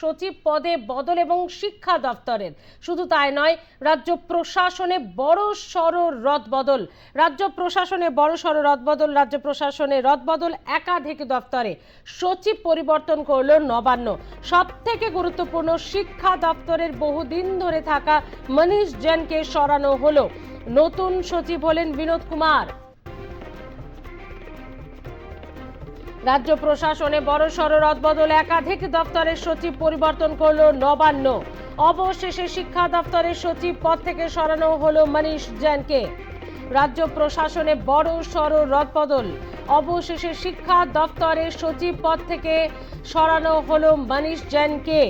সচিব পদে বদল এবং শিক্ষা দপ্তরের শুধু তাই নয়, রাজ্য প্রশাসনে বড়সড় রদবদল। রাজ্য প্রশাসনে একাধিক দপ্তরে সচিব পরিবর্তন করল নবান্ন। সবথেকে গুরুত্বপূর্ণ, শিক্ষা দপ্তরের বহুদিন ধরে থাকা মনীষ জৈনকে সরানো হলো। নতুন সচিব হলেন বিনোদ কুমার। রাজ্য প্রশাসনে বড়সড় রদবদল, একাধিক দপ্তরের সচিব পরিবর্তন করল নবান্ন। অবশেষে শিক্ষা দপ্তরের সচিব পদ থেকে সরানো হলো মনীষ জৈনকে। রাজ্য প্রশাসনে বড়সড় রদবদল, অবশেষে শিক্ষা দপ্তরের সচিব পদ থেকে সরানো হলো মনীষ জৈনকে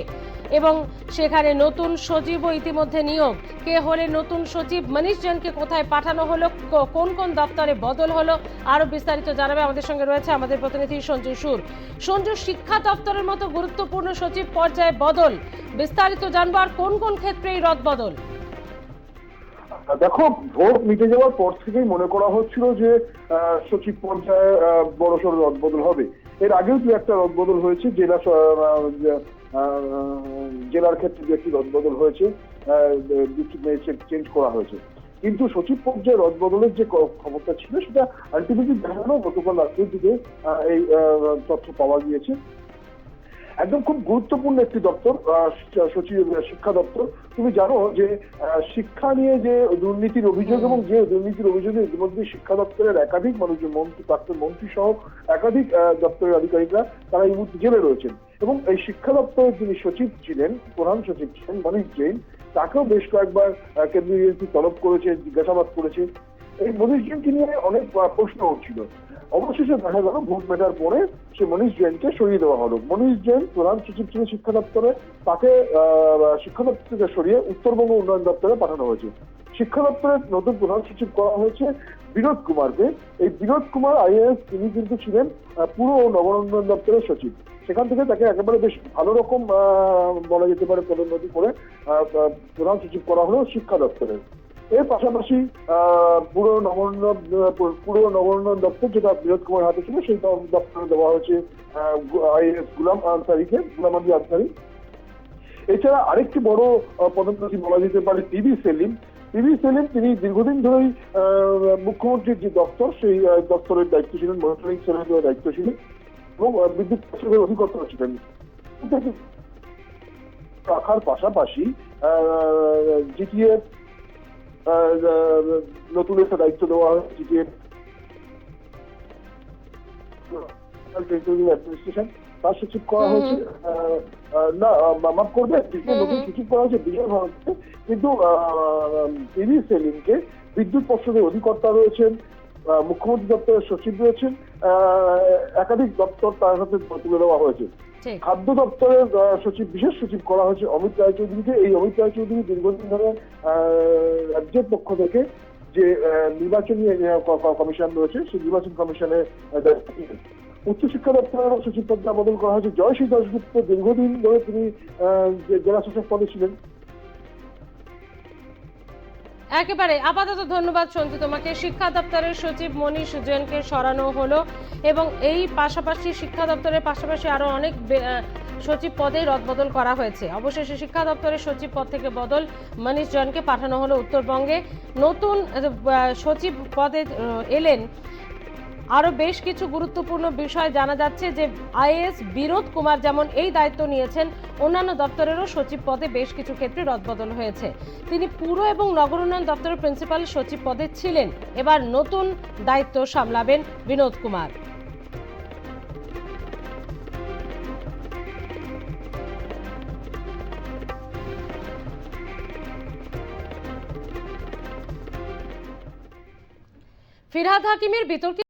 এবং সেখানে নতুন সচিবও ইতিমধ্যে নিয়োগ। কে হলে নতুন সচিব, মনীষ জৈনকে কোথায় পাঠানো হলো, কোন কোন দপ্তরে বদল হলো, আরো বিস্তারিত জানাবে আমাদের সঙ্গে রয়েছে আমাদের প্রতিনিধি সঞ্জু সুর। সঞ্জু, শিক্ষা দপ্তরের মতো গুরুত্বপূর্ণ সচিব পর্যায়ে বদল, বিস্তারিত জানবো আর কোন কোন ক্ষেত্রে এই রদবদল? দেখো, ভোট মিটে যাওয়ার পর থেকেই মনে করা হচ্ছিল যে সচিব পর্যায়ে বড়সড় রদবদল হবে। এর আগেও দু একটা রদবদল হয়েছে, জেলার ক্ষেত্রে দু একটি রদবদল হয়েছে, চেঞ্জ করা হয়েছে। কিন্তু সচিব পর্যায়ে রদবদলের যে ক্ষমতা ছিল সেটা আলটিমেটলি দেখা গেল গতকাল রাত্রের দিকে এই তথ্য পাওয়া গিয়েছে। একদম খুব গুরুত্বপূর্ণ একটি দপ্তর সচিব শিক্ষা দপ্তর। তুমি জানো যে শিক্ষা নিয়ে যে দুর্নীতির অভিযোগ এবং যে দুর্নীতির অভিযোগে ইতিমধ্যে শিক্ষা দপ্তরের একাধিক মানুষজন, মন্ত্রী, প্রাক্তন মন্ত্রী সহ একাধিক দপ্তরের আধিকারিকরা তারা এই মুহূর্তে জেলে রয়েছেন। এবং এই শিক্ষা দপ্তরের যিনি সচিব ছিলেন, প্রধান সচিব ছিলেন মনীষ জৈন, তাকেও বেশ কয়েকবার কেন্দ্রীয় এজেন্সি তলব করেছে, জিজ্ঞাসাবাদ করেছে। এই মনীষ জৈনকে নিয়ে অনেক প্রশ্ন হচ্ছিল। অবশেষে দেখা গেল ভোট মেটার পরে সে মনীষ জৈনকে সরিয়ে দেওয়া হলো। মনীষ জৈন প্রধান সচিব ছিল শিক্ষা দপ্তরে, তাকে শিক্ষা দপ্তর থেকে সরিয়ে উত্তরবঙ্গ উন্নয়ন দপ্তরে পাঠানো হয়েছে। শিক্ষা দপ্তরের নতুন প্রধান সচিব করা হয়েছে বিনোদ কুমারকে। এই বিনোদ কুমার আইএএস, তিনি কিন্তু ছিলেন পুর ও নগর উন্নয়ন দপ্তরের সচিব। সেখান থেকে তাকে একেবারে বেশ ভালো রকম বলা যেতে পারে পদোন্নতি করে প্রধান সচিব করা হলো শিক্ষা দপ্তরের। এর পাশাপাশি পুর নগর উন্নয়ন দপ্তর, যেটা বিনোদ কুমার হাতে ছিল, সেই দপ্তরে দেওয়া হয়েছে আইএএস গুলাম আলী আনসারি। এছাড়া আরেকটি বড় পদোন্নতি বলা যেতে পারে পিবি সেলিম। তিনি দীর্ঘদিন ধরেই মুখ্যমন্ত্রীর যে দপ্তর, সেই দপ্তরের দায়িত্ব ছিলেন, মনিটরিং সেলের দায়িত্ব ছিলেন এবং বিদ্যুৎ পরিষদের অধিকর্তা ছিলেন। রাখার পাশাপাশি জিটিএ নতুন একটা দায়িত্ব দেওয়া হয়, জিটিএ অ্যাডমিনিস্ট্রেশন, তার সচিব করা হয়েছে, না মাফ করবে, নতুন সচিব করা হয়েছে বিজয় ভারতকে। কিন্তু পিবি সেলিমকে বিদ্যুৎ পর্ষদের অধিকর্তা রয়েছেন, মুখ্যমন্ত্রী দপ্তরের সচিব রয়েছেন, একাধিক দপ্তর তার সাথে তুলে দেওয়া হয়েছে। খাদ্য দপ্তরের সচিব, বিশেষ সচিব করা হয়েছে অমিত রায়চৌধুরীকে। এই অমিত রায়চৌধুরী দীর্ঘদিন ধরে রাজ্যের পক্ষ থেকে যে নির্বাচনী কমিশন রয়েছে, সেই নির্বাচন কমিশনে উচ্চশিক্ষা দপ্তরের সচিব পদে বদল করা হয়েছে জয়শ্রী দাশগুপ্ত। দীর্ঘদিন ধরে তিনি জেলা শাসক পদে ছিলেন। একেবারে আপাতত ধন্যবাদ সঞ্জু তোমাকে। শিক্ষা দপ্তরের সচিব মনীষ জৈনকে সরানো হলো এবং এই পাশাপাশি শিক্ষা দপ্তরের পাশাপাশি আরো অনেক সচিব পদে রদবদল করা হয়েছে। অবশেষে শিক্ষা দপ্তরের সচিব পদ থেকে বদল, মনীষ জৈনকে পাঠানো হলো উত্তরবঙ্গে। নতুন সচিব পদে এলেন আরো বেশ কিছু গুরুত্বপূর্ণ বিষয় জানা যাচ্ছে যে আইএএস বিনোদ কুমার যেমন এই দায়িত্ব নিয়েছেন, অন্যান্য দপ্তরেরও সচিব পদে বেশ কিছু ক্ষেত্রে রদবদল হয়েছে। তিনি পুর এবং নগর উন্নয়ন দপ্তরের প্রিন্সিপাল সচিব পদে ছিলেন, এবার নতুন দায়িত্ব সামলাবেন বিনোদ কুমার। ফিরহাদ হাকিমের বিতর্কিত